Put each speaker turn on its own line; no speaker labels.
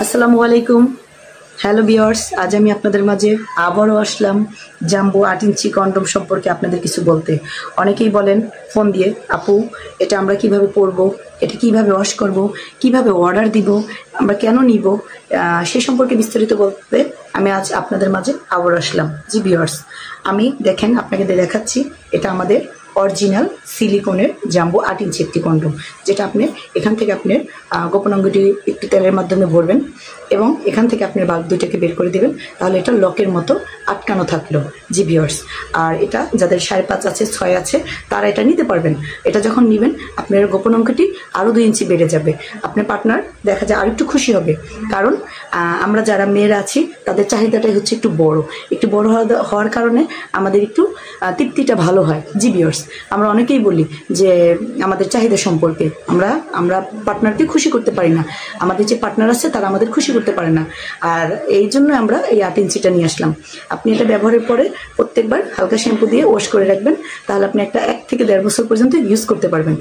আসসালামু আলাইকুম। Hello viewers, আজ আমি আপনাদের মাঝে আবারও আসলাম জাম্বো 8 ইঞ্চি কন্ডম সম্পর্কে আপনাদের কিছু বলতে। অনেকেই বলেন ফোন দিয়ে, আপু এটা আমরা কিভাবে পরবো, এটা কিভাবে ওয়াশ করব, কিভাবে অর্ডার দিব, আমরা কেন নিব, সে সম্পর্কে বিস্তারিত বলতে আমি আজ আপনাদের মাঝে আবারও আসলাম। জি ভিউয়ার্স, আমি দেখেন আপনাকে দেখাচ্ছি, এটা আমাদের অরিজিনাল সিলিকনের জাম্বো 8 ইঞ্চি একটি কন্ডম, যেটা আপনি এখান থেকে আপনার গোপন অঙ্গটি একটু তেলের মাধ্যমে ভরবেন এবং এখান থেকে আপনার বাঘ দুইটাকে বের করে দেবেন, তাহলে এটা লকের মতো আটকানো থাকলো। জি ভিউয়ার্স, আর এটা যাদের 5.5 আছে, 6 আছে, তারা এটা নিতে পারবেন। এটা যখন নেবেন আপনার গোপন অঙ্গটি আরও 2 ইঞ্চি বেড়ে যাবে, আপনার পার্টনার দেখা যায় আর একটু খুশি হবে। কারণ আমরা যারা মেয়েরা আছি তাদের চাহিদাটাই হচ্ছে একটু বড় হওয়ার কারণে আমাদের একটু তৃপ্তিটা ভালো হয়। জি ভিউয়ার্স, আমরা অনেকেই বলি যে আমাদের চাহিদা সম্পর্কে আমরা পার্টনারকে খুশি করতে পারি না, আমাদের যে পার্টনার আছে তারা আমাদের খুশি করতে পারে না, আর এই জন্য আমরা এই 8 ইঞ্চিটা নিয়ে আসলাম। আপনি এটা ব্যবহারের পরে প্রত্যেকবার হালকা শ্যাম্পু দিয়ে ওয়াশ করে রাখবেন, তাহলে আপনি 1 থেকে 1.5 বছর পর্যন্ত ইউজ করতে পারবেন।